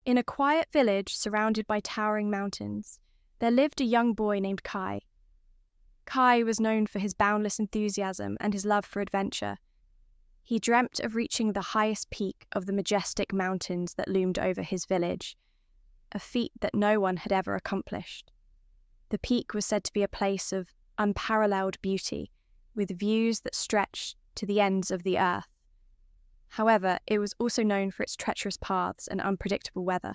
In a quiet village surrounded by towering mountains, there lived a young boy named Kai. Kai was known for his boundless enthusiasm and his love for adventure. He dreamt of reaching the highest peak of the majestic mountains that loomed over his village, a feat that no one had ever accomplished. The peak was said to be a place of unparalleled beauty, with views that stretched to the ends of the earth. However, it was also known for its treacherous paths and unpredictable weather.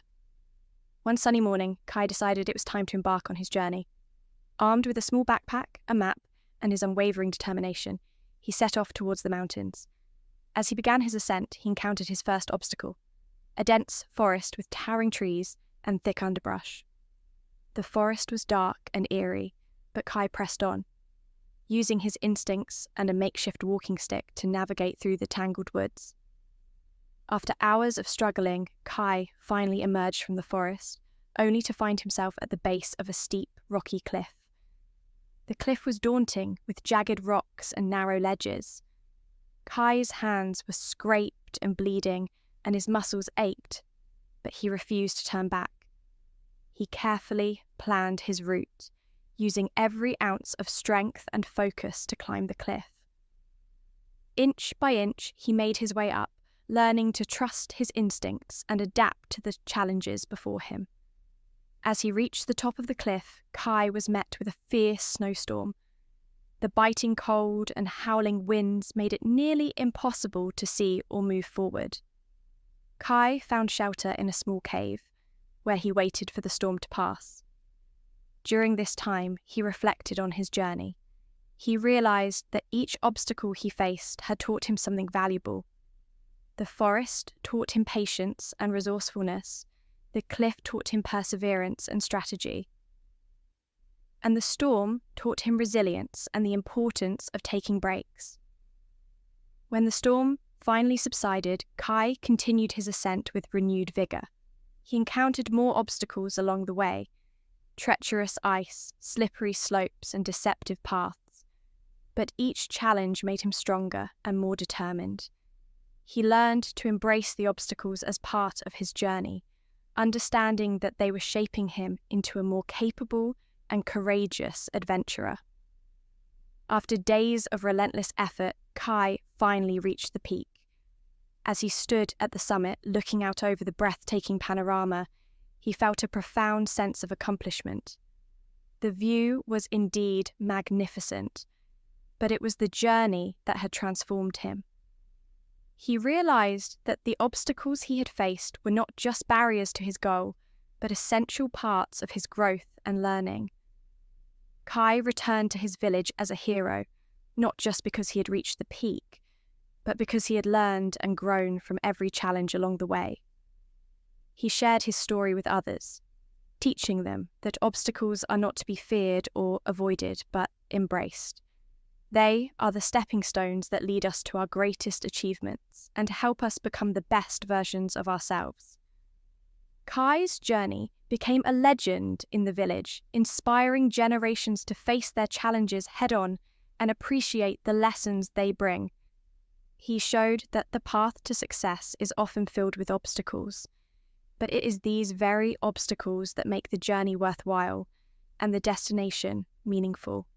One sunny morning, Kai decided it was time to embark on his journey. Armed with a small backpack, a map, and his unwavering determination, he set off towards the mountains. As he began his ascent, he encountered his first obstacle, a dense forest with towering trees and thick underbrush. The forest was dark and eerie, but Kai pressed on, using his instincts and a makeshift walking stick to navigate through the tangled woods. After hours of struggling, Kai finally emerged from the forest, only to find himself at the base of a steep, rocky cliff. The cliff was daunting, with jagged rocks and narrow ledges. Kai's hands were scraped and bleeding, and his muscles ached, but he refused to turn back. He carefully planned his route, using every ounce of strength and focus to climb the cliff. Inch by inch, he made his way up, learning to trust his instincts and adapt to the challenges before him. As he reached the top of the cliff, Kai was met with a fierce snowstorm. The biting cold and howling winds made it nearly impossible to see or move forward. Kai found shelter in a small cave, where he waited for the storm to pass. During this time, he reflected on his journey. He realized that each obstacle he faced had taught him something valuable. The forest taught him patience and resourcefulness. The cliff taught him perseverance and strategy. And the storm taught him resilience and the importance of taking breaks. When the storm finally subsided, Kai continued his ascent with renewed vigor. He encountered more obstacles along the way: treacherous ice, slippery slopes, and deceptive paths. But each challenge made him stronger and more determined. He learned to embrace the obstacles as part of his journey, understanding that they were shaping him into a more capable and courageous adventurer. After days of relentless effort, Kai finally reached the peak. As he stood at the summit, looking out over the breathtaking panorama, he felt a profound sense of accomplishment. The view was indeed magnificent, but it was the journey that had transformed him. He realized that the obstacles he had faced were not just barriers to his goal, but essential parts of his growth and learning. Kai returned to his village as a hero, not just because he had reached the peak, but because he had learned and grown from every challenge along the way. He shared his story with others, teaching them that obstacles are not to be feared or avoided, but embraced. They are the stepping stones that lead us to our greatest achievements and help us become the best versions of ourselves. Kai's journey became a legend in the village, inspiring generations to face their challenges head-on and appreciate the lessons they bring. He showed that the path to success is often filled with obstacles, but it is these very obstacles that make the journey worthwhile and the destination meaningful.